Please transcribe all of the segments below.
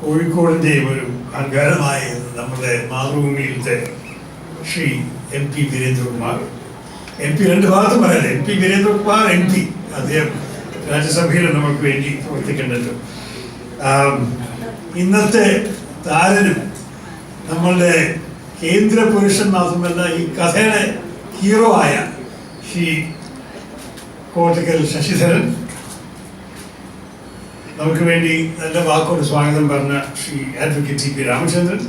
കോഴിക്കോടിൻ്റെ ഒരു അംഗാരമായ നമ്മുടെ മാതൃഭൂമിയിലത്തെ ശ്രീ MP വീരേന്ദ്രകുമാർ, MP രണ്ട് ഭാഗത്തും പറയാതെ, MP വീരേന്ദ്രകുമാർ MP, അദ്ദേഹം രാജ്യസഭയിൽ നമുക്ക് വേണ്ടി പ്രവർത്തിക്കേണ്ടല്ലോ. ഇന്നത്തെ താരനും നമ്മളുടെ കേന്ദ്ര പുരുഷൻ മാത്രമല്ല ഈ കഥയുടെ ഹീറോ ആയ ശ്രീ കോട്ടക്കൽ ശശിധരൻ, നമുക്ക് വേണ്ടി നല്ല വാക്കോട് സ്വാഗതം പറഞ്ഞ ശ്രീ അഡ്വക്കേറ്റ് TP രാമചന്ദ്രൻ,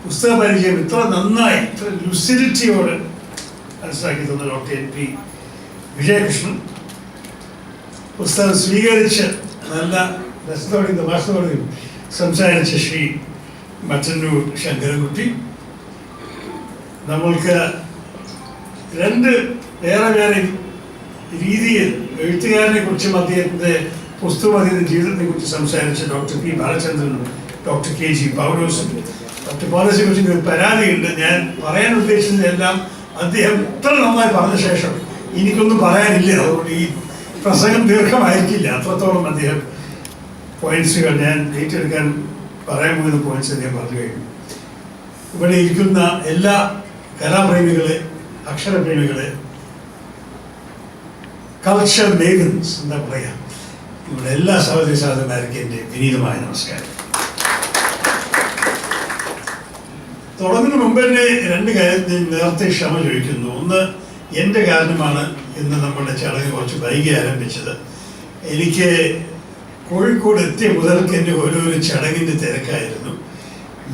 പുസ്തക പരിചയം ഇത്ര നന്നായി ഇത്ര ലുസിഡിറ്റിയോട് മനസ്സിലാക്കി തന്ന ഡോക്ടർ MP വിജയകൃഷ്ണൻ, പുസ്തകം സ്വീകരിച്ച് നല്ല രസത്തോടെയും തമാശത്തോടെയും സംസാരിച്ച ശ്രീ മറ്റന്നൂർ ശങ്കരൻകുട്ടി, നമ്മൾക്ക് രണ്ട് വേറെ രീതിയിൽ എഴുത്തുകാരനെ കുറിച്ചും അദ്ദേഹത്തിൻ്റെ പുസ്തകം അദ്ദേഹത്തിൻ്റെ ജീവിതത്തെ കുറിച്ച് സംസാരിച്ച ഡോക്ടർ P ബാലചന്ദ്രനും ഡോക്ടർ KG പൗലോസും. ഡോക്ടർ പൗലോസിനെ കുറിച്ച് ഒരു പരാതിയുണ്ട്. ഞാൻ പറയാൻ ഉദ്ദേശിച്ചതെല്ലാം അദ്ദേഹം ഇത്ര നന്നായി പറഞ്ഞ ശേഷം എനിക്കൊന്നും പറയാനില്ല, അതുകൊണ്ട് ഈ പ്രസംഗം ദീർഘമായിരിക്കില്ല. അത്രത്തോളം അദ്ദേഹം പോയിന്റ്സുകൾ ഞാൻ ഏറ്റെടുക്കാൻ പറയാൻ പോകുന്ന പോയിന്റ്സ് അദ്ദേഹം പറഞ്ഞു കഴിഞ്ഞു. ഇവിടെ ഇരിക്കുന്ന എല്ലാ കലാപ്രേമികളെ, അക്ഷരപ്രേമികളെ, കൾച്ചർ മേഗൻസ് എന്താ പറയാ, ഇവിടെ എല്ലാ സഹോദരി സഹോദരന്മാർക്കും എൻ്റെ വിനീതമായ നമസ്കാരം. തുടങ്ങുന്ന മുമ്പ് തന്നെ രണ്ട് കാര്യത്തിൽ നേരത്തെ ക്ഷമ ചോദിക്കുന്നു. ഒന്ന്, എൻ്റെ കാരണമാണ് ഇന്ന് നമ്മളുടെ ചടങ്ങ് കുറച്ച് വൈകി ആരംഭിച്ചത്. എനിക്ക് കോഴിക്കോട് എത്തിയ മുതൽക്ക് എൻ്റെ ഓരോരോ ചടങ്ങിൻ്റെ തിരക്കായിരുന്നു.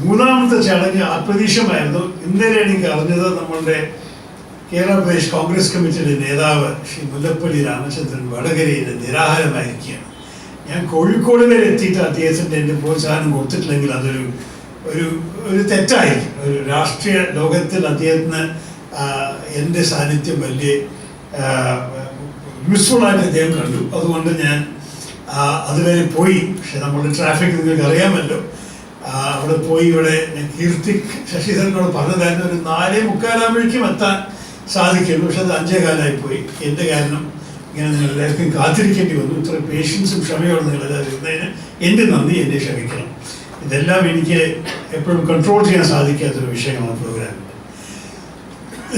മൂന്നാമത്തെ ചടങ്ങ് അപ്രതീക്ഷിതമായിരുന്നു. ഇന്നലെ എനിക്ക് അറിഞ്ഞത് നമ്മളുടെ കേരള പ്രദേശ് കോൺഗ്രസ് കമ്മിറ്റിയുടെ നേതാവ് ശ്രീ മുല്ലപ്പള്ളി രാമചന്ദ്രൻ വടകരയിൽ നിരാഹാരമായിരിക്കുകയാണ്. ഞാൻ കോഴിക്കോട് വരെ എത്തിയിട്ട് അദ്ദേഹത്തിൻ്റെ എൻ്റെ പ്രോത്സാഹനം കൊടുത്തിട്ടില്ലെങ്കിൽ അതൊരു ഒരു തെറ്റായിരിക്കും. ഒരു രാഷ്ട്രീയ ലോകത്തിൽ അദ്ദേഹത്തിന് എൻ്റെ സാന്നിധ്യം വലിയ യൂസ്ഫുള്ളായിട്ട് അദ്ദേഹം കണ്ടു. അതുകൊണ്ട് ഞാൻ അതുവരെ പോയി. പക്ഷെ നമ്മളുടെ ട്രാഫിക് നിങ്ങൾക്ക് അറിയാമല്ലോ. അവിടെ പോയി ഇവിടെ ഞാൻ ശശിധരനോട് പറഞ്ഞതായിരുന്നു ഒരു 4:45 എത്താൻ സാധിക്കുള്ളൂ. പക്ഷെ അത് 5:15 പോയി. എൻ്റെ കാരണം ഇങ്ങനെ നിങ്ങൾ എല്ലാവർക്കും കാത്തിരിക്കേണ്ടി വന്നു. ഇത്ര പേഷ്യൻസും ക്ഷമയോടെ നിങ്ങളെല്ലാവരും ഇരുന്നതിന് എൻ്റെ നന്ദി, എന്നെ ക്ഷമിക്കണം. ഇതെല്ലാം എനിക്ക് എപ്പോഴും കൺട്രോൾ ചെയ്യാൻ സാധിക്കാത്തൊരു വിഷയമാണ് പ്രോഗ്രാം.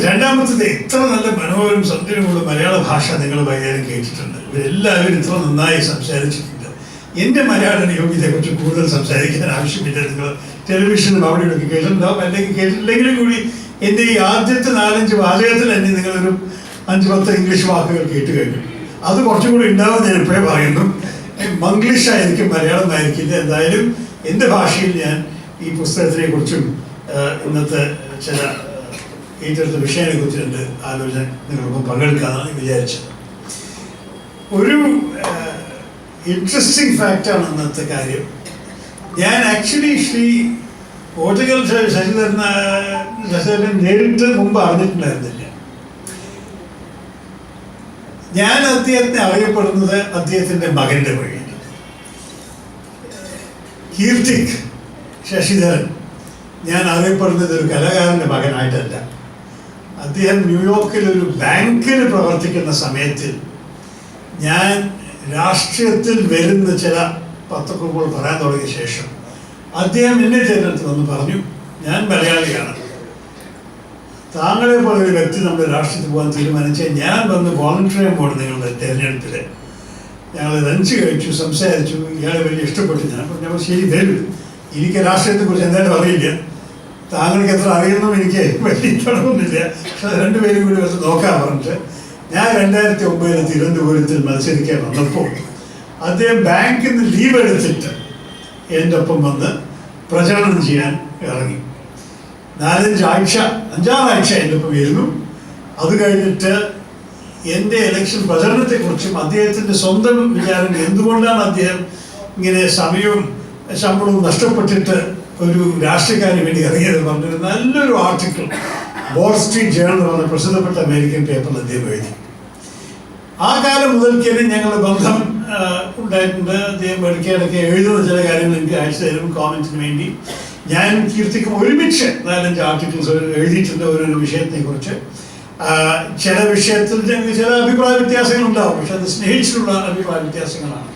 രണ്ടാമത്തത്, ഇത്ര നല്ല മനോഹരം സൗന്ദര്യമുള്ള മലയാള ഭാഷ നിങ്ങൾ വൈകാരം കേട്ടിട്ടുണ്ട്. ഇവരെല്ലാവരും ഇത്ര നന്നായി സംസാരിച്ചിട്ടുണ്ട്. എൻ്റെ മലയാള യോഗ്യതയെക്കുറിച്ച് കൂടുതൽ സംസാരിക്കാൻ ആവശ്യമില്ല. നിങ്ങൾ ടെലിവിഷനും അവിടെയൊക്കെ കേട്ടിട്ടുണ്ടാവും, അല്ലെങ്കിൽ കേട്ടിട്ടില്ലെങ്കിലും കൂടി എൻ്റെ ഈ ആദ്യത്തെ 4-5 വാചകത്തിൽ തന്നെ നിങ്ങളൊരു 5-10 ഇംഗ്ലീഷ് വാക്കുകൾ കേട്ട് കഴിഞ്ഞു. അത് കുറച്ചും കൂടി ഉണ്ടാവും. ഞാൻ എപ്പോഴേ പറയുന്നു, മംഗ്ലീഷായിരിക്കും, മലയാളമായിരിക്കില്ല. എന്തായാലും എൻ്റെ ഭാഷയിൽ ഞാൻ ഈ പുസ്തകത്തിനെ കുറിച്ചും ഇന്നത്തെ ചില ഏറ്റെടുത്ത വിഷയങ്ങളെ കുറിച്ച് രണ്ട് ആലോചന നിങ്ങൾക്കൊപ്പം പങ്കെടുക്കാമെന്നാണ് വിചാരിച്ചത്. ഒരു ഇൻട്രസ്റ്റിംഗ് ഫാക്റ്റാണ് ഇന്നത്തെ കാര്യം. ഞാൻ ആക്ച്വലി ശ്രീ കോട്ടക്കൽ ശശിധരൻ നേരിട്ട് മുമ്പ് അറിഞ്ഞിട്ടുണ്ടായിരുന്നില്ല. ഞാൻ അദ്ദേഹത്തെ അറിയപ്പെടുന്നത് അദ്ദേഹത്തിൻ്റെ മകൻ്റെ വഴിയിൽ. കീർത്തിക് ശശിധരൻ ഞാൻ അറിയപ്പെടുന്നത് ഒരു കലാകാരൻ്റെ മകനായിട്ടല്ല. അദ്ദേഹം ന്യൂയോർക്കിൽ ഒരു ബാങ്കിൽ പ്രവർത്തിക്കുന്ന സമയത്തിൽ ഞാൻ രാഷ്ട്രീയത്തിൽ വരുന്ന ചില പത്രക്കുറിപ്പുകൾ പറയാൻ തുടങ്ങിയ ശേഷം അദ്ദേഹം എന്നെ തിരഞ്ഞെടുത്ത് വന്ന് പറഞ്ഞു, ഞാൻ മലയാളിയാണ്, താങ്കളെ പോലെ ഒരു വ്യക്തി നമ്മുടെ രാഷ്ട്രീയത്തിൽ പോകാൻ തീരുമാനിച്ചാൽ ഞാൻ വന്ന് വോളണ്ടറി പോകണം നിങ്ങളുടെ തിരഞ്ഞെടുപ്പിൽ. ഞങ്ങൾ ലഞ്ച് കഴിച്ചു, സംസാരിച്ചു, ഇയാളെ വലിയ ഇഷ്ടപ്പെട്ടു. ഞാൻ പറഞ്ഞു, ശരി വരും, എനിക്ക് രാഷ്ട്രീയത്തെക്കുറിച്ച് എന്തായാലും അറിയില്ല, താങ്കൾക്ക് എത്ര അറിയുന്നു എനിക്ക് വലിയ തുടങ്ങുന്നില്ല, പക്ഷെ രണ്ടുപേരും കൂടി വെച്ച് നോക്കാൻ പറഞ്ഞിട്ട് ഞാൻ 2009 തിരുവനന്തപുരത്തിൽ മത്സരിക്കാൻ വന്നപ്പോൾ അദ്ദേഹം ബാങ്കിൽ നിന്ന് ലീവ് എടുത്തിട്ട് എൻ്റെ ഒപ്പം വന്ന് പ്രചരണം ചെയ്യാൻ ഇറങ്ങി. 4-5 ആഴ്ച 5-6 ആഴ്ച എൻ്റെ ഒപ്പം ഇരുന്നു. അത് കഴിഞ്ഞിട്ട് എൻ്റെ ഇലക്ഷൻ പ്രചരണത്തെക്കുറിച്ചും അദ്ദേഹത്തിൻ്റെ സ്വന്തം വിചാരം എന്തുകൊണ്ടാണ് അദ്ദേഹം ഇങ്ങനെ സമയവും ശമ്പളവും നഷ്ടപ്പെട്ടിട്ട് ഒരു രാഷ്ട്രീയക്കാരന് വേണ്ടി ഇറങ്ങിയത് പറഞ്ഞൊരു നല്ലൊരു ആർട്ടിക്കിൾ വാൾ സ്ട്രീറ്റ് ജേണൽ എന്ന പ്രസിദ്ധപ്പെട്ട അമേരിക്കൻ പേപ്പറിൽ അദ്ദേഹം എഴുതി. ആ കാലം മുതൽക്ക് തന്നെ ഞങ്ങളുടെ ബന്ധം ഉണ്ടായിട്ടുണ്ട്. അദ്ദേഹം ഇടയ്ക്കിടയ്ക്ക് എഴുതുന്ന ചില കാര്യങ്ങൾ എനിക്ക് അയച്ചു തരും കോമൻറ്റിന് വേണ്ടി. ഞാൻ കീർത്തിക്കും ഒരുമിച്ച് 4-5 ആർട്ടിക്കിൾസ് എഴുതിയിട്ടുണ്ട് ഓരോരോ വിഷയത്തെക്കുറിച്ച്. ചില വിഷയത്തിൽ ചില അഭിപ്രായ വ്യത്യാസങ്ങളുണ്ടാവും, പക്ഷെ അത് സ്നേഹിച്ചിട്ടുള്ള അഭിപ്രായ വ്യത്യാസങ്ങളാണ്.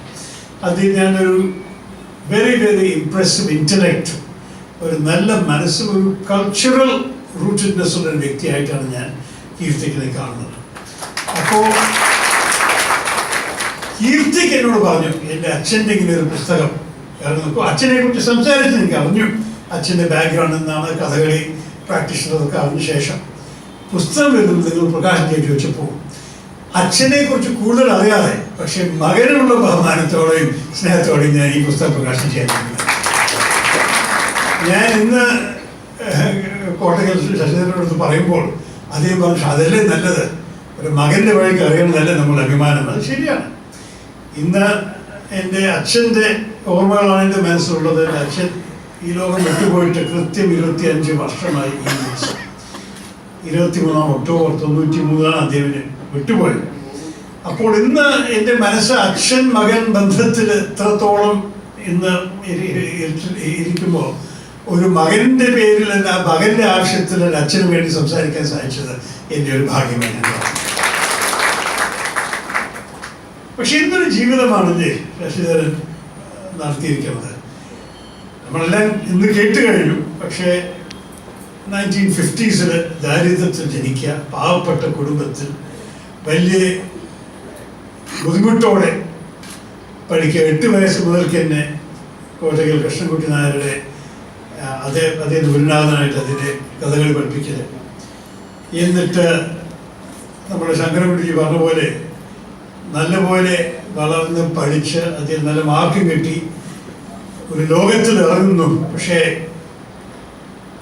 അത് ഞാനൊരു very, very impressive intellect, ഒരു നല്ല മനസ്സും ഒരു കൾച്ചറൽ റൂട്ടഡ്നെസ് ഉള്ള ഒരു വ്യക്തിയായിട്ടാണ് ഞാൻ കീർത്തിക്കിനെ കാണുന്നത്. അപ്പോൾ കീർത്തിക്ക് എന്നോട് പറഞ്ഞു എൻ്റെ അച്ഛൻ്റെ ഇങ്ങനെ ഒരു പുസ്തകം ഇറങ്ങുന്നു. അച്ഛനെ കുറിച്ച് സംസാരിച്ച് എനിക്ക് അറിഞ്ഞു, അച്ഛൻ്റെ ബാക്ക്ഗ്രൗണ്ട് എന്നാണ്, കഥകളി പ്രാക്ടീഷണറൊക്കെ അറിഞ്ഞ ശേഷം പുസ്തകം വരുന്നത് നിങ്ങൾ പ്രകാശം ചെയ്ത് വെച്ചപ്പോൾ അച്ഛനെ കുറിച്ച് കൂടുതൽ അറിയാതെ പക്ഷെ മകനുള്ള ബഹുമാനത്തോടെയും സ്നേഹത്തോടെയും ഞാൻ ഈ പുസ്തകം പ്രകാശനം ചെയ്യാൻ ഞാൻ ഇന്ന് കോട്ടക്കൽ ശശിധരനോട് പറയുമ്പോൾ അദ്ദേഹം പറഞ്ഞു അതല്ലേ നല്ലത്, ഒരു മകൻ്റെ വഴിക്ക് അറിയണതല്ലേ നമ്മൾ അഭിമാനം. അത് ശരിയാണ്. ഇന്ന് എൻ്റെ അച്ഛൻ്റെ ഓർമ്മകളാണ് എൻ്റെ മനസ്സിലുള്ളത്. എൻ്റെ അച്ഛൻ ഈ ലോകം വിട്ടുപോയിട്ട് കൃത്യം 25 വർഷമായി. ഈ ദിവസം 23 ഒക്ടോബർ 93 അദ്ദേഹം വിട്ടുപോയത്. അപ്പോൾ ഇന്ന് എൻ്റെ മനസ്സ് അച്ഛൻ മകൻ ബന്ധത്തിൽ എത്രത്തോളം ഇന്ന് ഇരിക്കുമ്പോൾ ഒരു മകൻ്റെ പേരിൽ ആ മകൻ്റെ ആവശ്യത്തിൽ അച്ഛന് വേണ്ടി സംസാരിക്കാൻ സാധിച്ചത് എൻ്റെ ഒരു ഭാഗ്യമായി ഞാൻ പറഞ്ഞു. പക്ഷെ ഇന്നൊരു ജീവിതമാണല്ലേ ശശിധരൻ നടത്തിയിരിക്കുന്നത്. നമ്മളെല്ലാം ഇന്ന് കേട്ട് കഴിഞ്ഞു. പക്ഷേ 1950s ദാരിദ്ര്യത്തിൽ ജനിക്കുക, പാവപ്പെട്ട കുടുംബത്തിൽ വലിയ ബുദ്ധിമുട്ടോടെ പഠിക്കുക, 8 വയസ്സ് മുതൽക്ക് തന്നെ കോട്ടക്കൽ കൃഷ്ണൻകുട്ടി നായരുടെ അതേ ഗുരുനാഥനായിട്ട് അതിൻ്റെ കഥകളി പഠിപ്പിക്കൽ. എന്നിട്ട് നമ്മുടെ ശങ്കരൻകുട്ടിജി പറഞ്ഞ പോലെ നല്ലപോലെ വളർന്ന് പഠിച്ച് അതിൽ നല്ല മാർക്കും കിട്ടി ഒരു ലോകത്തിൽ ഇറങ്ങുന്നു. പക്ഷേ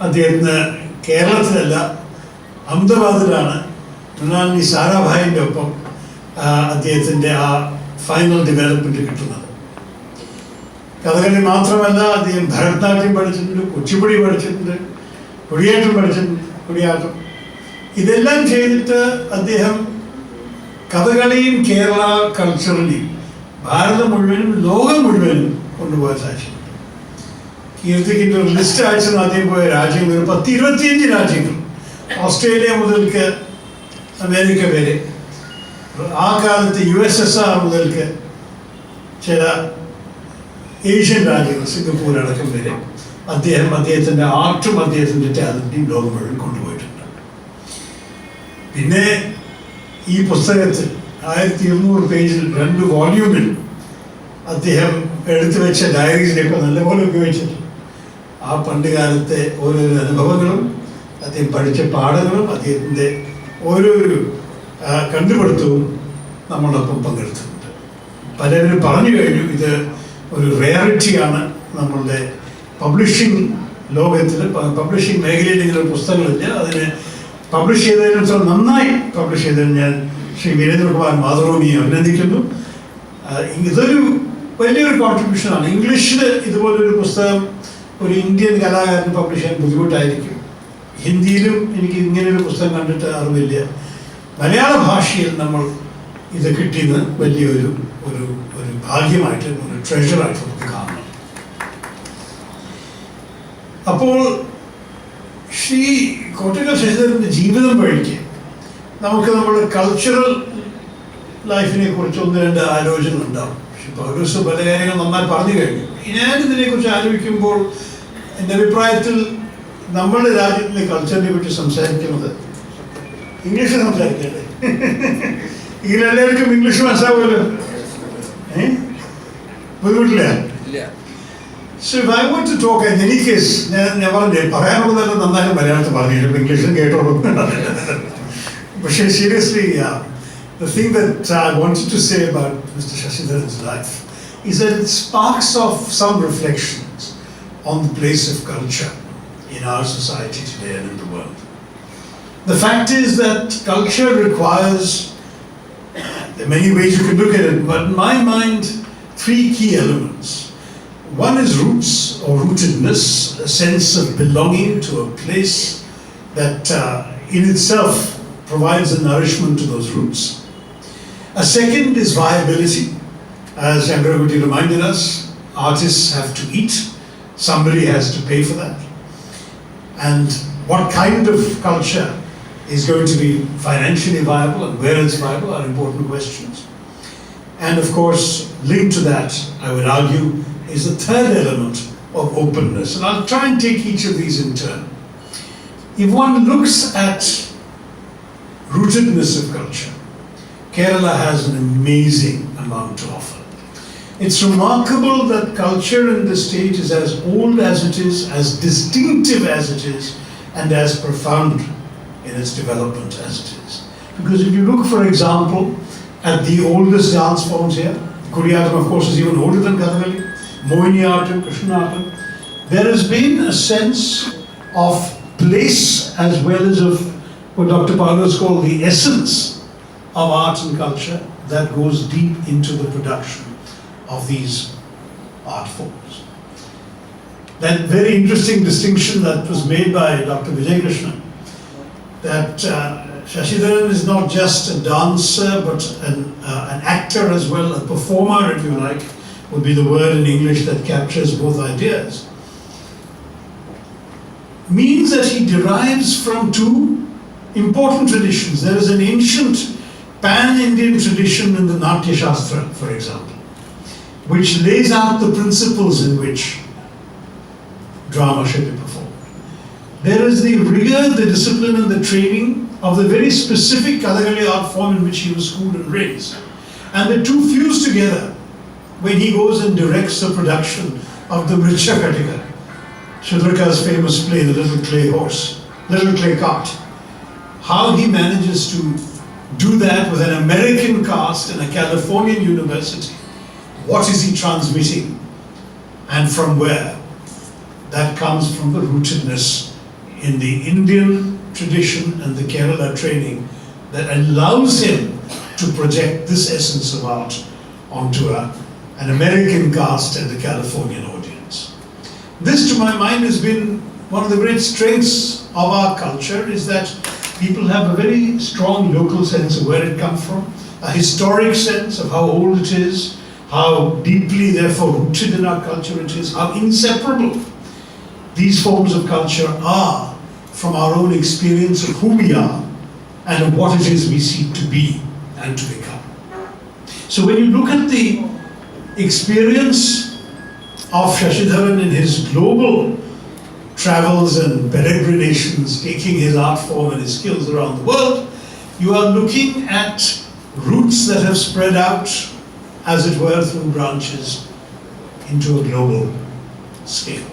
അദ്ദേഹത്തിന് കേരളത്തിലല്ല അഹമ്മദാബാദിലാണ് മൃണാലിനി സാരാഭായിൻ്റെ ഒപ്പം അദ്ദേഹത്തിൻ്റെ ആ ഫൈനൽ ഡെവലപ്മെൻറ്റ് കിട്ടുന്നത്. കഥകളി മാത്രമല്ല, അദ്ദേഹം ഭരതനാട്യം പഠിച്ചിട്ടുണ്ട്, കുച്ചിപ്പുടി പഠിച്ചിട്ടുണ്ട്, കുടിയാട്ടം. ഇതെല്ലാം ചെയ്തിട്ട് അദ്ദേഹം കഥകളിയും കേരള കൾച്ചറലിയും ഭാരതം മുഴുവനും ലോകം മുഴുവനും കൊണ്ടുപോകാൻ സാധിച്ചിട്ടുണ്ട്. കീർത്തിക്കിൻ്റെ ഒരു ലിസ്റ്റ് അയച്ചെന്ന് ആദ്യം പോയ രാജ്യങ്ങൾ 10-25 രാജ്യങ്ങൾ, ഓസ്ട്രേലിയ മുതൽക്ക് അമേരിക്ക വരെ, ആ കാലത്ത് USSR മുതൽക്ക് ചില ഏഷ്യൻ രാജ്യങ്ങൾ, സിംഗപ്പൂർ അടക്കം വരെ അദ്ദേഹത്തിൻ്റെ ആർട്ടും അദ്ദേഹത്തിൻ്റെ ടാലൻറ്റും ലോകം മുഴുവൻ കൊണ്ടുപോയിട്ടുണ്ട്. പിന്നെ ഈ പുസ്തകത്തിൽ 1200 പേജിൽ 2 വോള്യൂമിൽ അദ്ദേഹം എടുത്തു വെച്ച ഡയറീസിനെയൊക്കെ നല്ലപോലെ ഉപയോഗിച്ചിട്ടുണ്ട്. ആ പണ്ട് കാലത്തെ ഓരോരോ അനുഭവങ്ങളും അദ്ദേഹം പഠിച്ച പാഠങ്ങളും അദ്ദേഹത്തിൻ്റെ ഓരോരോ കണ്ടുപിടുത്തവും നമ്മളൊപ്പം പങ്കെടുത്തിട്ടുണ്ട്. പലരും പറഞ്ഞു കഴിഞ്ഞു ഇത് ഒരു റെയറിറ്റിയാണ് നമ്മളുടെ പബ്ലിഷിംഗ് ലോകത്തിൽ, പബ്ലിഷിംഗ് മേഖലയിൽ ഇങ്ങനെ പുസ്തകങ്ങളില്ല. അതിന് പബ്ലിഷ് ചെയ്തതിന് നന്നായി പബ്ലിഷ് ചെയ്തതിന് ഞാൻ ശ്രീ വീരേന്ദ്രകുമാർ മാതൃഭൂമിയെ അഭിനന്ദിക്കുന്നു. ഇതൊരു വലിയൊരു കോൺട്രിബ്യൂഷനാണ്. ഇംഗ്ലീഷിൽ ഇതുപോലൊരു പുസ്തകം ഒരു ഇന്ത്യൻ കലാകാരന് പബ്ലിഷ് ചെയ്യാൻ ബുദ്ധിമുട്ടായിരിക്കും. ഹിന്ദിയിലും എനിക്ക് ഇങ്ങനെയൊരു പുസ്തകം കണ്ടിട്ട് അറിവില്ല. മലയാള ഭാഷയിൽ നമ്മൾ ഇത് കിട്ടിയത് വലിയൊരു ഒരു ഒരു ഭാഗ്യമായിട്ട്, ഒരു ട്രഷറായിട്ട് നമുക്ക് കാണണം. അപ്പോൾ ശ്രീ കോട്ടക്കൽ ശശിധരൻ്റെ ജീവിതം വഴിക്ക് നമുക്ക് നമ്മുടെ കൾച്ചറൽ ലൈഫിനെ കുറിച്ച് 1-2 ആലോചന ഉണ്ടാവും. പക്ഷെ പൗലോസ് പല കാര്യങ്ങൾ നന്നായി പറഞ്ഞു കഴിഞ്ഞു. ഞാനിതിനെക്കുറിച്ച് ആലോചിക്കുമ്പോൾ എൻ്റെ അഭിപ്രായത്തിൽ നമ്മുടെ രാജ്യത്തിൻ്റെ കൾച്ചറിനെ പറ്റി സംസാരിക്കുന്നത് ഇംഗ്ലീഷിൽ സംസാരിക്കല്ലേ? ഇതിലെല്ലാവർക്കും ഇംഗ്ലീഷ് മനസ്സിലാവുമല്ലോ, ബുദ്ധിമുട്ടില്ല. So if I want to talk, in any case, ഞാൻ പറഞ്ഞേ പറയാനുള്ളതെല്ലാം നന്നായി മലയാളത്തിൽ പറഞ്ഞു, ഇംഗ്ലീഷിൽ കേട്ടോളൂ. But seriously, the thing that I wanted to say about Mr. Sasidharan's life is that it sparks off some reflections on the place of culture in our society today and in the world. The fact is that culture requires, there are many ways you can look at it, but in my mind, 3 key elements. One is roots or rootedness, a sense of belonging to a place that in itself provides a nourishment to those roots. A second is viability. As Shankaragudi reminded us, artists have to eat. Somebody has to pay for that. And what kind of culture is going to be financially viable and where it's viable are important questions. And of course, linked to that, I would argue, is the third element of openness. And I'll try and take each of these in turn. If one looks at rootedness of culture, Kerala has an amazing amount to offer. It's remarkable that culture in the state is as old as it is, as distinctive as it is, and as profound in its development as it is. Because if you look, for example, at the oldest dance forms here, Kuriyattam, of course, is even older than Kathakali, Mohiniyattam, Krishnattam, there has been a sense of place as well as of what Dr. Paulos called the essence of art and culture that goes deep into the production of these art forms. That very interesting distinction that was made by Dr. Vijay Krishna, that Sasidharan is not just a dancer but an actor as well, a performer if you like, would be the word in English that captures both ideas, means that he derives from two important traditions. There is an ancient pan-Indian tradition in the Natya Shastra, for example, which lays out the principles in which drama should be performed. There is the rigor, the discipline and the training of the very specific Kathakali art form in which he was schooled and raised. And the two fuse together when he goes and directs the production of the Mricha Katika, Shudraka's famous play, The Little Clay Horse, Little Clay Cart. How he manages to do that with an American cast in a Californian university. What is he transmitting and from where? That comes from the rootedness in the Indian tradition and the Kerala training that allows him to project this essence of art onto an American cast and a Californian audience. This, to my mind, has been one of the great strengths of our culture, is that people have a very strong local sense of where it comes from, a historic sense of how old it is, how deeply therefore rooted in our culture it is, how inseparable these forms of culture are from our own experience of who we are and of what it is we seek to be and to become. So when you look at the experience of Sasidharan in his global travels and peregrinations, taking his art form and his skills around the world, you are looking at roots that have spread out, as it were, through branches into a global scale.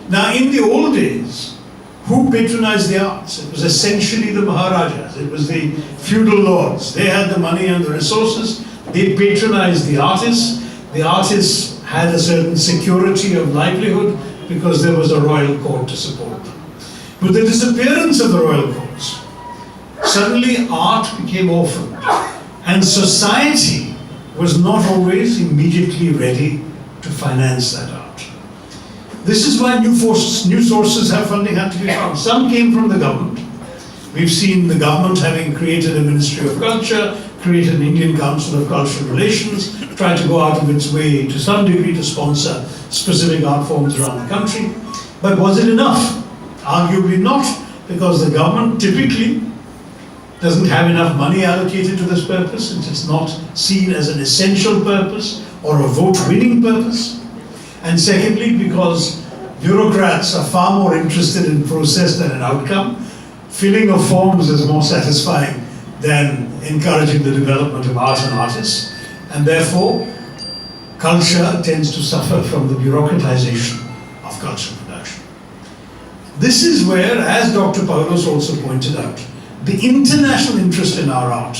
Now, in the old days, who patronized the arts? It was essentially the Maharajas. It was the feudal lords. They had the money and the resources. They patronized the artists. The artists had a certain security of livelihood because there was a royal court to support them. With the disappearance of the royal courts, suddenly art became orphaned, and society was not always immediately ready to finance that art. This is why new sources of funding had to be found. Some came from the government. We've seen the government having created a Ministry of Culture, created an Indian Council of Cultural Relations, tried to go out of its way to some degree to sponsor specific art forms around the country. But was it enough? Arguably not, because the government typically doesn't have enough money allocated to this purpose, and it's not seen as an essential purpose or a vote-winning purpose. And secondly, because bureaucrats are far more interested in process than in outcome. Filling of forms is more satisfying than encouraging the development of art and artists. And therefore, culture tends to suffer from the bureaucratization of cultural production. This is where, as Dr. Paulos also pointed out, the international interest in our art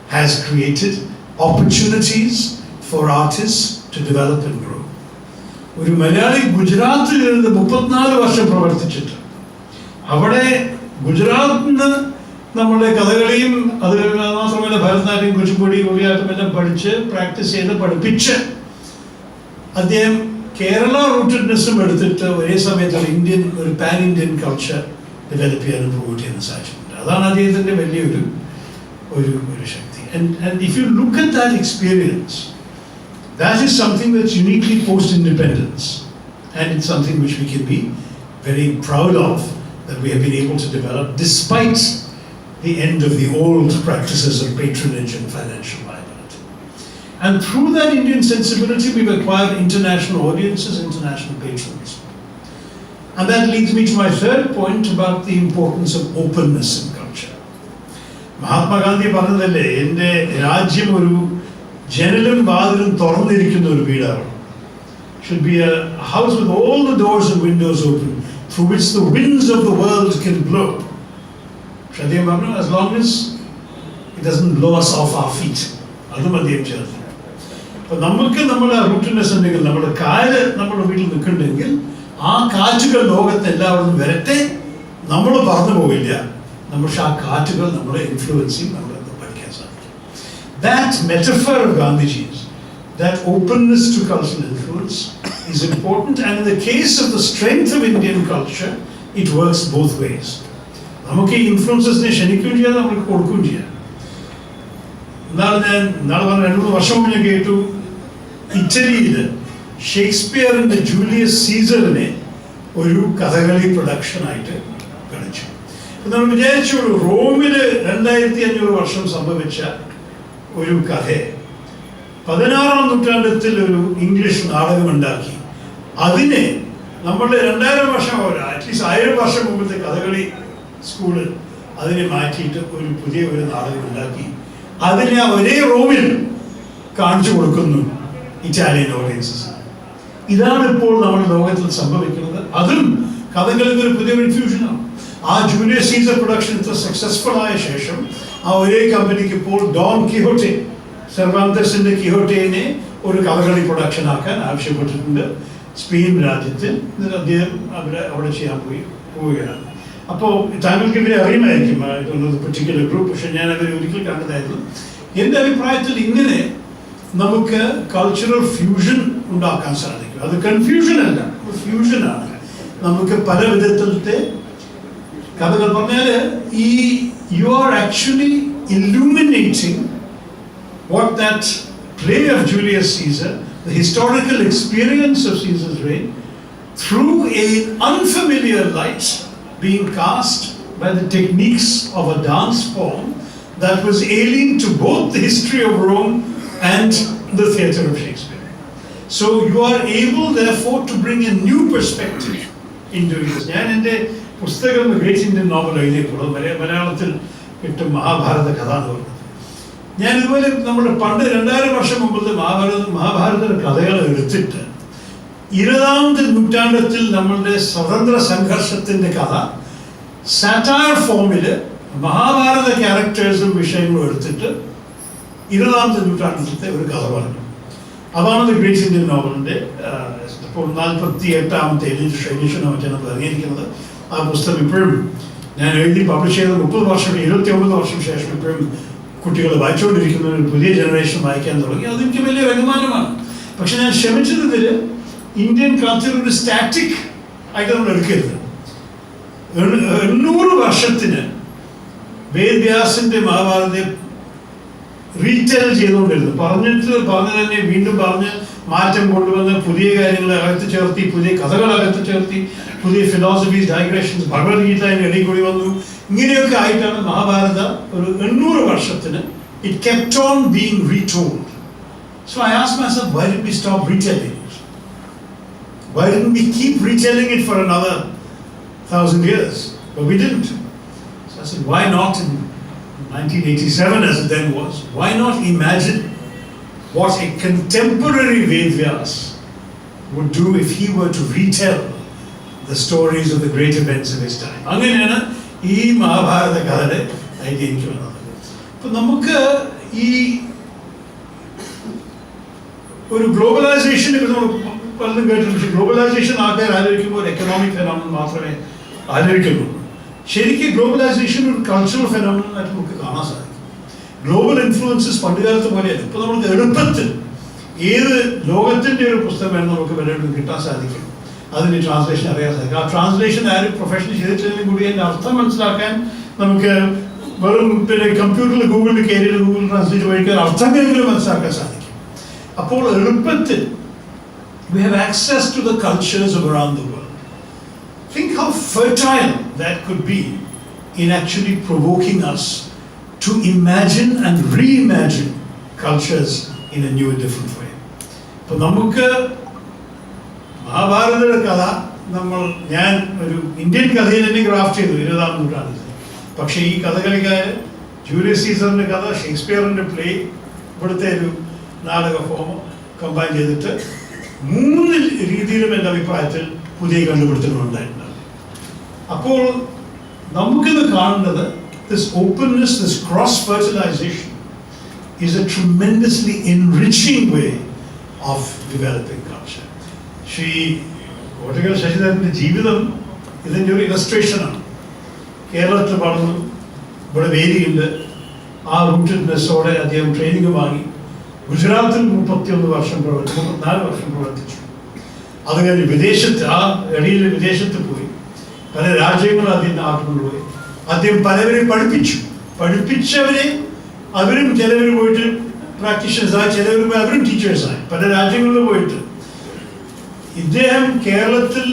has created opportunities for artists to develop and grow. ഒരു മലയാളി ഗുജറാത്തിൽ ഇരുന്ന് 34 വർഷം പ്രവർത്തിച്ചിട്ട് അവിടെ ഗുജറാത്തിൽ നിന്ന് നമ്മളെ കഥകളിയും അത് മാത്രമല്ല ഭരതനാട്യം, കുച്ചിപ്പുടി, കൂടിയാട്ടം എല്ലാം പഠിച്ച് പ്രാക്ടീസ് ചെയ്ത് പഠിപ്പിച്ച് അദ്ദേഹം കേരള റൂട്ടഡ്നെസ്സും എടുത്തിട്ട് ഒരേ സമയത്ത് ഒരു പാൻ ഇന്ത്യൻ കൾച്ചർ ഡെവലപ്പ് ചെയ്യാനും പ്രൊമോട്ട് ചെയ്യാനും സാധിച്ചിട്ടുണ്ട്. അതാണ് അദ്ദേഹത്തിൻ്റെ വലിയൊരു ശക്തി. And if you look at that experience, that is something that's uniquely post-independence, and it's something which we can be very proud of, that we have been able to develop despite the end of the old practices of patronage and financial liability. And through that Indian sensibility, we've acquired international audiences, international patrons. And that leads me to my third point about the importance of openness in culture. Mahatma Gandhi പറഞ്ഞതല്ലേ, എൻ്റെ രാജ്യം ഒരു ജനലും വാതിലും തുറന്നിരിക്കുന്ന ഒരു വീടാണ്. Should be a house with all the doors and windows open, through which the winds of the world can blow. Shadiyam പറഞ്ഞു, as long as it doesn't blow us off our feet. അതും അദ്ദേഹം ചേർന്നു. അപ്പോൾ നമുക്ക് നമ്മുടെ റൂട്ടിനെസ് ഉണ്ടെങ്കിൽ, നമ്മുടെ കാല് നമ്മുടെ വീട്ടിൽ നിൽക്കുന്നുണ്ടെങ്കിൽ, ആ കാറ്റുകൾ ലോകത്ത് എല്ലാവരും വരട്ടെ, നമ്മൾ പറന്നു പോകില്ല. പക്ഷെ ആ കാറ്റുകൾ നമ്മളെ ഇൻഫ്ലുവൻസ് ചെയ്യും, നമ്മളെ പഠിക്കാൻ സാധിക്കും. That metaphor of Gandhiji's, that openness to cultural influence is important, and in the case of the strength of Indian culture, it works both ways. നമുക്ക് ഈ ഇൻഫ്ലുവൻസസിനെ ക്ഷണിക്കുകയും ചെയ്യാം, നമുക്ക് കൊടുക്കുകയും ചെയ്യാം. ഞാൻ 2-3 വർഷം മുന്നേ കേട്ടു, ഇറ്റലിയിൽ ഷേക്സ്പിയറിൻ്റെ ജൂലിയസ് സീസറിനെ ഒരു കഥകളി പ്രൊഡക്ഷനായിട്ട് കളിച്ചു. അപ്പം നമ്മൾ വിചാരിച്ചു, റോമിൽ 2500 വർഷം സംഭവിച്ച ഒരു കഥയെ 16-ാം നൂറ്റാണ്ടത്തിൽ ഒരു ഇംഗ്ലീഷ് നാടകമുണ്ടാക്കി, അതിനെ നമ്മൾ 2000 വർഷം, അറ്റ്ലീസ്റ്റ് 1000 വർഷം മുമ്പത്തെ കഥകളി സ്കൂളിൽ അതിനെ മാറ്റിയിട്ട് ഒരു പുതിയ നാടകം ഉണ്ടാക്കി, അതിനെ ഒരേ റോമിൽ കാണിച്ചു കൊടുക്കുന്നു ഇറ്റാലിയൻ ഓഡിയൻസസ്. ഇതാണ് ഇപ്പോൾ നമ്മുടെ ലോകത്തിൽ സംഭവിക്കുന്നത്. അതും കഥകളിൽ ഒരു പുതിയ ഇൻഫ്യൂഷനാണ്. ആ ജൂലിയസ് സീസർ പ്രൊഡക്ഷൻ ഇത്ര സക്സസ്ഫുൾ ആയ ശേഷം ആ ഒരേ കമ്പനിക്ക് ഇപ്പോൾ ഡോൺ കിഹോട്ടെ, സെർവാന്തസിന്റെ കിഹോട്ടേനെ ഒരു കഥകളി പ്രൊഡക്ഷൻ ആക്കാൻ ആവശ്യപ്പെട്ടിട്ടുണ്ട് സ്പെയിൻ രാജ്യത്തിൽ. അദ്ദേഹം അവിടെ ചെയ്യാൻ പോവുകയാണ്. അപ്പോൾ താങ്കൾക്ക് ഇവരെ അറിയുമായിരിക്കും, ഇതൊരു പെർട്ടിക്കുലർ ഗ്രൂപ്പ്, പക്ഷെ ഞാൻ അവരെ ഒരിക്കൽ കണ്ടതായിരുന്നു. എൻ്റെ അഭിപ്രായത്തിൽ ഇങ്ങനെ നമുക്ക് കൾച്ചറൽ ഫ്യൂഷൻ ഉണ്ടാക്കാൻ സാധിക്കും. അത് കൺഫ്യൂഷൻ അല്ല, ഫ്യൂഷനാണ്. നമുക്ക് പല വിധത്തിലത്തെ കഥകൾ പറഞ്ഞാൽ ഈ you are actually illuminating what that play of Julius Caesar, the historical experience of Caesar's reign, through an unfamiliar light being cast by the techniques of a dance form that was alien to both the history of Rome and the theatre of Shakespeare. So you are able therefore to bring a new perspective in doing this. ഞാൻ എൻ്റെ പുസ്തകം great Indian novel എഴുതിയപ്പോൾ മലയാളത്തിൽ കിട്ടും മഹാഭാരത കഥ എന്ന് പറഞ്ഞത്. ഞാൻ ഇതുപോലെ നമ്മുടെ പണ്ട് 2000 വർഷം മുമ്പത്തെ മഹാഭാരത കഥകൾ എടുത്തിട്ട് 20ാം നൂറ്റാണ്ടത്തിൽ നമ്മളുടെ സ്വതന്ത്ര സംഘർഷത്തിൻ്റെ കഥ സാറ്റയർ ഫോമിൽ മഹാഭാരത ക്യാരക്ടേഴ്സും വിഷയങ്ങളും എടുത്തിട്ട് 20ാം നൂറ്റാണ്ടത്തെ ഒരു കഥ പറഞ്ഞു. അതാണ് ഗ്രേറ്റ് ഇന്ത്യൻ നോവലിൻ്റെ ഇപ്പോൾ 48ാമത്തെ എഡിഷനോ മറ്റാണ് ഇറങ്ങിയിരിക്കുന്നത്. ആ പുസ്തകം ഇപ്പോഴും ഞാൻ എഴുതി പബ്ലിഷ് ചെയ്ത 30 വർഷം 29 വർഷം ശേഷം ഇപ്പോഴും കുട്ടികൾ വായിച്ചുകൊണ്ടിരിക്കുന്ന ഒരു പുതിയ ജനറേഷൻ വായിക്കാൻ തുടങ്ങി. അതെനിക്ക് വലിയ വരുമാനമാണ്. പക്ഷെ ഞാൻ ശ്രമിച്ചതിൽ ഇന്ത്യൻ കൾച്ചർ ഒരു സ്റ്റാറ്റിക് ആയിട്ട് നമ്മൾ എടുക്കരുത്. 800 വർഷത്തിന് വേദവ്യാസിന്റെ മഹാഭാരതത്തെ റീറ്റെൽ ചെയ്തുകൊണ്ടിരുന്നു. പറഞ്ഞ് തന്നെ വീണ്ടും പറഞ്ഞ് മാറ്റം കൊണ്ടുവന്ന് പുതിയ കാര്യങ്ങൾ അകത്ത് ചേർത്തി, പുതിയ കഥകൾ അകത്ത് ചേർത്തി, പുതിയ ഫിലോസഫീസ്, ഡൈഗ്രഷൻസ്, ഭഗവത്ഗീത അതിൻ്റെ ഇടയിൽ കൂടി വന്നു. ഇങ്ങനെയൊക്കെ ആയിട്ടാണ് മഹാഭാരത ഒരു 800 വർഷത്തിന് it kept on being retold. So I asked myself, why did we stop retelling it? Why didn't we keep retelling it for another 1000 years? But we didn't. So I said, why not in 1987 as it then was, why not imagine what a contemporary Vedvyas would do if he were to retell the stories of the great events of his time. അങ്ങനെയാണ് ഈ മഹാഭാരത കഥയുടെ idea എനിക്ക് വന്നത്. അപ്പം നമുക്ക് ഈ ഒരു ഗ്ലോബലൈസേഷനെ നമ്മൾ പലതും കേട്ടിട്ടുണ്ട്. ഗ്ലോബലൈസേഷൻ ആൾക്കാർ ആലോചിക്കുമ്പോൾ ഒരു എക്കണോമിക് ഫെനോമിനൻ മാത്രമേ ആലോചിക്കുന്നുള്ളൂ. ശരിക്കും ഗ്ലോബലൈസേഷൻ ഒരു കൾച്ചറൽ ഫെനോമിനനായിട്ട് നമുക്ക് കാണാൻ സാധിക്കും. ഗ്ലോബൽ ഇൻഫ്ലുവൻസസ് പണ്ടുകാലത്ത് പോലെയല്ല. ഇപ്പോൾ നമുക്ക് എളുപ്പത്തിൽ ഏത് ലോകത്തിൻ്റെ ഒരു പുസ്തകം വേണം നമുക്ക് പലയിടത്തും കിട്ടാൻ സാധിക്കും. അതിന് ട്രാൻസ്ലേഷൻ അറിയാൻ സാധിക്കും. ആ ട്രാൻസ്ലേഷൻ ആരും പ്രൊഫഷണൽ ചെയ്തിട്ടുണ്ടെങ്കിൽ കൂടി അതിൻ്റെ അർത്ഥം മനസ്സിലാക്കാൻ നമുക്ക് വെറും പിന്നെ കമ്പ്യൂട്ടറിൽ ഗൂഗിളിൽ കയറിയിട്ട് ഗൂഗിൾ ട്രാൻസ്ലേറ്റ് വഴിക്കാൻ അർത്ഥങ്ങളെങ്കിലും മനസ്സിലാക്കാൻ സാധിക്കും. അപ്പോൾ എളുപ്പത്തിൽ we have access to the cultures of around the world. Think how fertile that could be in actually provoking us to imagine and reimagine cultures in a new and different way. അപ്പോൾ നമുക്ക് മഹാഭാരതയുടെ കഥ ഞാൻ ഒരു Indian കഥയിൽ തന്നെ craft ചെയ്തു 20-ാം നൂറ്റാണ്ടിൽ. പക്ഷേ ഈ കഥകളിക്കാർ ജൂലിയസ് സീസറിൻ്റെ കഥ, ഷേക്സ്പിയറിൻ്റെ പ്ലേ, ഇവിടുത്തെ ഒരു നാടക ഫോം കമ്പൈൻ ചെയ്തിട്ട് 3 രീതിയിലും എൻ്റെ അഭിപ്രായത്തിൽ പുതിയ കണ്ടുപിടുത്തങ്ങളുണ്ടായിട്ടുണ്ട്. അപ്പോൾ നമുക്കിത് കാണുന്നത് this openness, this cross-fertilization is a tremendously enriching way of developing culture. Kottakkal ശശിധരൻ്റെ ജീവിതം ഇതിൻ്റെ ഒരു ഇലസ്ട്രേഷനാണ്. കേരളത്തിൽ വളർന്നു, ഇവിടെ വേദിയുണ്ട്. ആ റൂട്ടഡ്നെസ്സോടെ അദ്ദേഹം ട്രെയിനിങ് വാങ്ങി. ഗുജറാത്തിൽ 34 വർഷം പ്രവർത്തിച്ചു. അത് കഴിഞ്ഞ് വിദേശത്ത്, ആ ഇടയിൽ വിദേശത്ത് പോയി, പല രാജ്യങ്ങളും അദ്ദേഹം നാട്ടിൽ. അദ്ദേഹം പലവരെ പഠിപ്പിച്ചവരെ അവരും ചിലവർ പോയിട്ട് പ്രാക്ടീഷണേഴ്സായി, ചിലവർ അവരും ടീച്ചേഴ്സായി പല രാജ്യങ്ങളിൽ പോയിട്ട്. ഇദ്ദേഹം കേരളത്തിൽ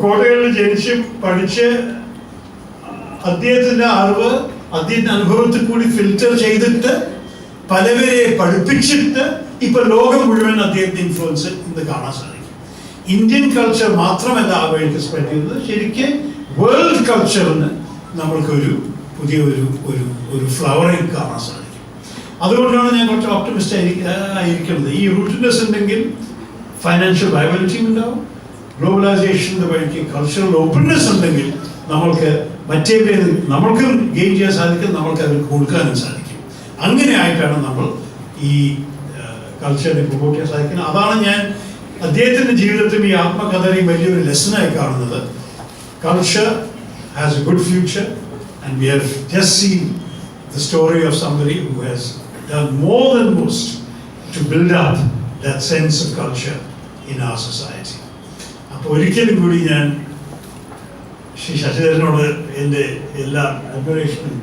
കോട്ടകളിൽ ജനിച്ച് പഠിച്ച് അദ്ദേഹത്തിൻ്റെ അറിവ് അദ്ദേഹത്തിൻ്റെ അനുഭവത്തിൽ കൂടി ഫിൽറ്റർ ചെയ്തിട്ട് പലവരെ പഠിപ്പിച്ചിട്ട് ഇപ്പൊ ലോകം മുഴുവൻ അദ്ദേഹത്തിന്റെ ഇൻഫ്ലുവൻസ് ഇന്ന് കാണാൻ സാധിക്കും. ഇന്ത്യൻ കൾച്ചർ മാത്രമല്ല ആ വഴിക്ക് സ്പ്രെഡ് ചെയ്യുന്നത്, ശരിക്കും വേൾഡ് കൾച്ചറിന് നമ്മൾക്കൊരു പുതിയ ഒരു ഫ്ലവറിങ് കാണാൻ സാധിക്കും. അതുകൊണ്ടാണ് ഞാൻ കുറച്ച് ഓപ്റ്റമിസ്റ്റ് ആയിരിക്കുന്നത്. ഈ റൂട്ട്നെസ് ഉണ്ടെങ്കിൽ ഫൈനാൻഷ്യൽ വയബിലിറ്റി ഉണ്ടാവും. ഗ്ലോബലൈസേഷൻ്റെ വഴിക്ക് കൾച്ചറൽ ഓപ്പൺനെസ് ഉണ്ടെങ്കിൽ നമ്മൾക്ക് നമ്മൾക്കും ഗെയിൻ ചെയ്യാൻ സാധിക്കും, നമ്മൾക്ക് അവർക്ക് കൊടുക്കാനും സാധിക്കും. അങ്ങനെ ആയിട്ടാണ് നമ്മൾ ഈ കൾച്ചറിനെ പ്രൊമോട്ട് ചെയ്യാൻ സാധിക്കുന്നത്. അതാണ് ഞാൻ അദ്ദേഹത്തിൻ്റെ ജീവിതത്തിൽ ഈ ആത്മകഥയിൽ വലിയൊരു ലെസണായി കാണുന്നത്. Culture has a good future, and we have just seen the story of somebody who has done more than most to build up that sense of culture in our society. അപ്പോൾ ഒരിക്കലും കൂടി ഞാൻ ശ്രീ ശശിധരനോട് എൻ്റെ എല്ലാ അഡ്മിറേഷനും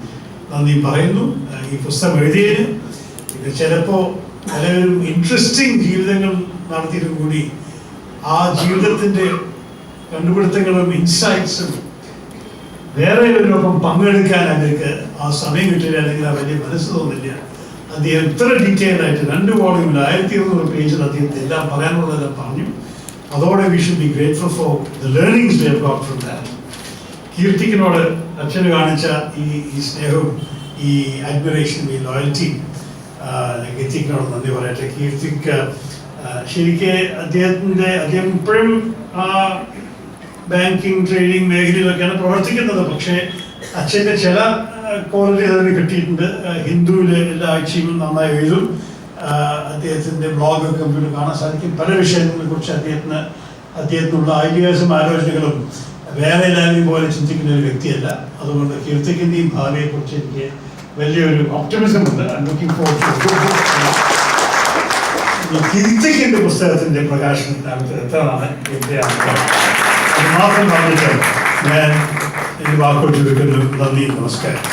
നന്ദി പറയുന്നു. ഈ പുസ്തകം എഴുതിയതിന് ഇത് ചിലപ്പോൾ പലരും ഇൻട്രസ്റ്റിംഗ് ജീവിതങ്ങൾ നടത്തിയിട്ടും കൂടി ആ ജീവിതത്തിൻ്റെ കണ്ടുപിടുത്തങ്ങളും ഇൻസൈറ്റ്സും വേറെ ഇതിനൊപ്പം പങ്കെടുക്കാൻ അവർക്ക് ആ സമയം കിട്ടില്ല, അല്ലെങ്കിൽ ആ വലിയ മനസ്സ് തോന്നില്ല. അദ്ദേഹം ഇത്ര ഡീറ്റെയിൽഡ് ആയിട്ട് 2 വോളിയൂമിൽ 1200 പേജിൽ അദ്ദേഹത്തെ എല്ലാം പറയാനുള്ളതെല്ലാം പറഞ്ഞു. അതോടെ we should be grateful for the learnings we have got from that. കീർത്തിക്കിനോട് അച്ഛന് കാണിച്ച ഈ സ്നേഹവും ഈ അഡ്മിറേഷനും ഈ ലോയൽറ്റിയും കീർത്തിക്കിനോട് നന്ദി പറയട്ടെ. കീർത്തിക്ക് ശരിക്കും അദ്ദേഹം ഇപ്പോഴും ബാങ്കിങ് ട്രേഡിങ് മേഖലയിലൊക്കെയാണ് പ്രവർത്തിക്കുന്നത്. പക്ഷേ അച്ഛൻ്റെ ചില ക്വാളിറ്റി അതിന് കിട്ടിയിട്ടുണ്ട്. ഹിന്ദുവിൽ എല്ലാ ആഴ്ചയും നന്നായി എഴുതും. അദ്ദേഹത്തിൻ്റെ ബ്ലോഗ് കമ്പ്യൂട്ടർ കാണാൻ സാധിക്കും. പല വിഷയങ്ങളെ കുറിച്ച് അദ്ദേഹത്തിനുള്ള ഐഡിയാസും ആലോചനകളും വേറെ എല്ലാവരെയും പോലെ ചിന്തിക്കുന്ന ഒരു വ്യക്തിയല്ല. അതുകൊണ്ട് കീർത്തിക്കിൻ്റെയും ഭാവിയെക്കുറിച്ച് എനിക്ക് വലിയൊരു ഓപ്റ്റിമിസം ഉണ്ട്. I am looking forward to കീർത്തിക്കിൻ്റെ പുസ്തകത്തിൻ്റെ പ്രകാശനത്തിനകത്ത് എത്താനാണ് എൻ്റെ ആഗ്രഹം. അത് മാത്രം പറഞ്ഞിട്ട് ഞാൻ എൻ്റെ വാക്കുകൾ ചോദിക്കുന്നു. നന്ദി, നമസ്കാരം.